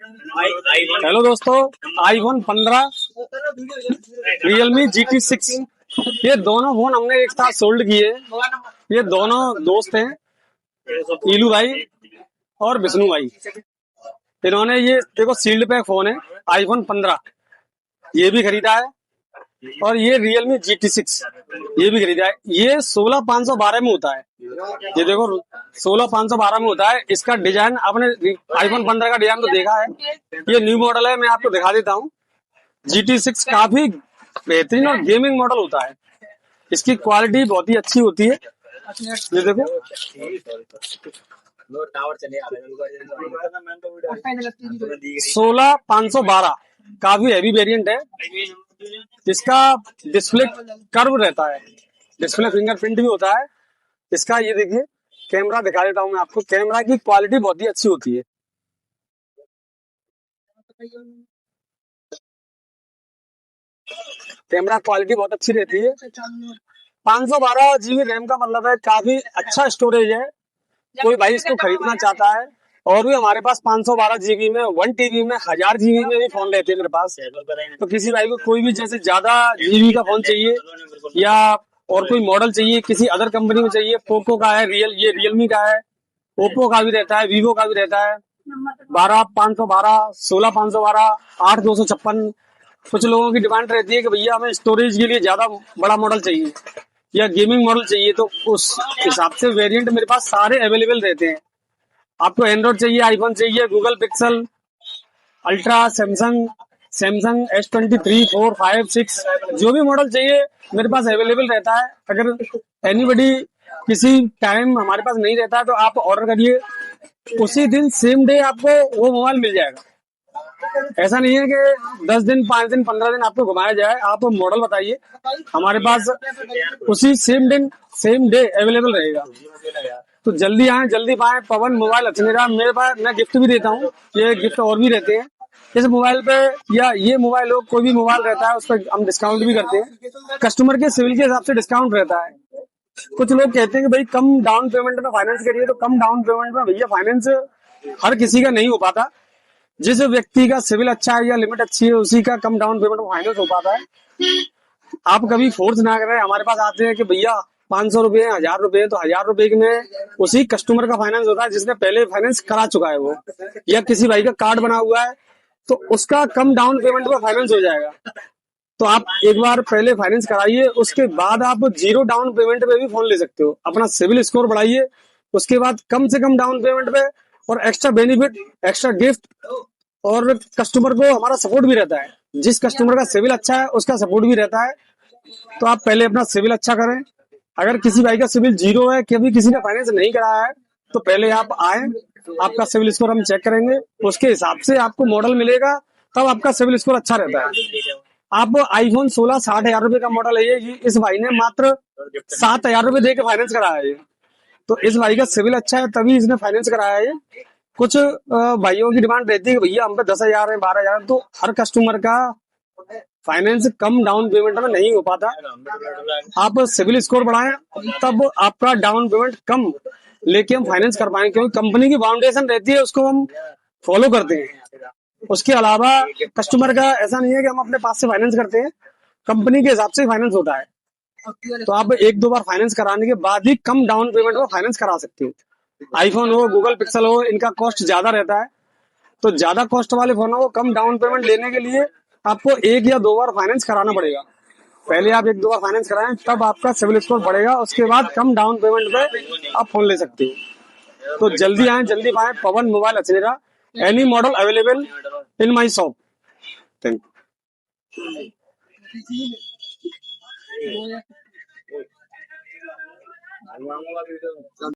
Hello दोस्तों, iPhone 15, Realme GT6, ये दोनों फोन हमने एक साथ सोल्ड किए। ये दोनों दोस्त हैं, ईलू भाई और विष्णु भाई। इन्होंने ये देखो सील्ड पैक फोन है, आईफोन 15 ये भी खरीदा है, और ये रियलमी GT6 ये भी खरीदा है। ये 16,512 में होता है। ये देखो 16,512 में होता है। इसका डिजाइन आपने आईफोन 15 का डिजाइन तो देखा है। ये न्यू मॉडल है, मैं आपको दिखा देता हूँ। GT6 काफी बेहतरीन और गेमिंग मॉडल होता है। इसकी क्वालिटी बहुत ही अच्छी होती है। ये देखो 16,512 काफी हैवी वेरिएंट है। इसका डिस्प्ले कर्व रहता है, डिस्प्ले फिंगरप्रिंट भी होता है इसका। ये देखिए, कैमरा दिखा देता हूँ मैं आपको। कैमरा की क्वालिटी बहुत ही अच्छी होती है। कैमरा क्वालिटी बहुत अच्छी रहती है। 512 GB रैम का मतलब है काफी अच्छा स्टोरेज है। कोई भाई इसको खरीदना चाहता है, और भी हमारे पास 512 GB में 1 TB में 1000 GB में भी फोन रहते हैं मेरे पास। तो किसी भाई को कोई भी जैसे ज्यादा GB का फोन चाहिए, या और कोई मॉडल चाहिए, किसी अदर कंपनी में चाहिए, पोको का है, ये रियलमी का है, ओप्पो का भी रहता है, वीवो का भी रहता है। 12,512, 16,512, 8,256। कुछ लोगों की डिमांड रहती है कि भैया हमें स्टोरेज के लिए ज्यादा बड़ा मॉडल चाहिए या गेमिंग मॉडल चाहिए, तो उस हिसाब से वेरिएंट मेरे पास सारे अवेलेबल रहते हैं। आपको एंड्रॉइड चाहिए, आईफोन चाहिए, Google pixel ultra, Samsung S23, 4, 5, 6, जो भी मॉडल चाहिए मेरे पास अवेलेबल रहता है। अगर एनीबडी किसी टाइम हमारे पास नहीं रहता है तो आप ऑर्डर करिए, उसी दिन सेम डे आपको वो मोबाइल मिल जाएगा। ऐसा नहीं है कि 10 दिन, 5 दिन, 15 दिन आपको घुमाया जाए। आप मॉडल बताइए, हमारे पास उसी सेम डे अवेलेबल रहेगा। तो जल्दी आए, जल्दी पाए। पवन मोबाइल अचनेरा मेरे पास, मैं गिफ्ट भी देता हूँ। ये गिफ्ट और भी रहते हैं इस मोबाइल पे, या ये मोबाइल हो, कोई भी मोबाइल रहता है उस पर हम डिस्काउंट भी करते हैं। कस्टमर के सिविल के हिसाब से डिस्काउंट रहता है। कुछ लोग कहते हैं कि भाई कम डाउन पेमेंट में फाइनेंस करिए, तो कम डाउन पेमेंट में भैया फाइनेंस हर किसी का नहीं हो पाता। जिस व्यक्ति का सिविल अच्छा है या लिमिट अच्छी है, उसी का कम डाउन पेमेंट में फाइनेंस हो पाता है। आप कभी फोर्स ना करें। हमारे पास आते हैं कि भैया 500 रुपए, 1000 रुपए, तो 1000 रुपए में उसी कस्टमर का फाइनेंस होता है जिसने पहले फाइनेंस करा चुका है वो, या किसी भाई का कार्ड बना हुआ है तो उसका कम डाउन पेमेंट में फाइनेंस हो जाएगा। तो आप एक बार पहले फाइनेंस कराइए, उसके बाद आप 0 डाउन पेमेंट पे भी फोन ले सकते हो। अपना सिविल स्कोर बढ़ाइए, उसके बाद कम से कम डाउन पेमेंट पे, और एक्स्ट्रा बेनिफिट, एक्स्ट्रा गिफ्ट, और कस्टमर को हमारा सपोर्ट भी रहता है। जिस कस्टमर का सिविल अच्छा है उसका सपोर्ट भी रहता है। तो आप पहले अपना सिविल अच्छा करें। अगर किसी भाई का सिविल 0 है, कभी किसी ने फाइनेंस नहीं कराया है, तो पहले आप आए, आपका सिविल स्कोर हम चेक करेंगे, उसके हिसाब से आपको मॉडल मिलेगा, तब आपका सिविल स्कोर अच्छा रहता है। आप आईफोन 16 60,000 रुपए का मॉडल है ये इस भाई ने मात्र 7,000 रुपए दे के फाइनेंस कराया है। तो इस भाई का सिविल अच्छा है तभी इसने फाइनेंस कराया है। कुछ भाइयों की डिमांड रहती है कि भैया हम पे 10,000 है, 12,000, तो हर कस्टमर का फाइनेंस कम डाउन पेमेंट में नहीं हो पाता। आप सिविल स्कोर बढ़ाएं, तब आपका डाउन पेमेंट कम लेके हम फाइनेंस कर पाएंगे, क्योंकि कंपनी की फाउंडेशन रहती है, उसको हम फॉलो करते हैं। उसके अलावा कस्टमर का ऐसा नहीं है कि हम अपने पास से फाइनेंस करते हैं, कंपनी के हिसाब से फाइनेंस होता है। तो आप 1-2 बार फाइनेंस कराने के बाद ही कम डाउन पेमेंट में फाइनेंस करा सकते हो। आईफोन हो, गूगल पिक्सल हो, इनका कॉस्ट ज्यादा रहता है। तो ज्यादा कॉस्ट वाले फोनों को कम डाउन पेमेंट लेने के लिए आपको 1 या 2 बार फाइनेंस कराना पड़ेगा। पहले आप 1-2 बार फाइनेंस कराएं, तब आपका सिविल स्कोर बढ़ेगा। उसके बाद कम डाउन पेमेंट पे आप फोन ले सकते हो। तो जल्दी आए, जल्दी पाए। Pawan mobile Achhnera, any model available in my shop. Thank you.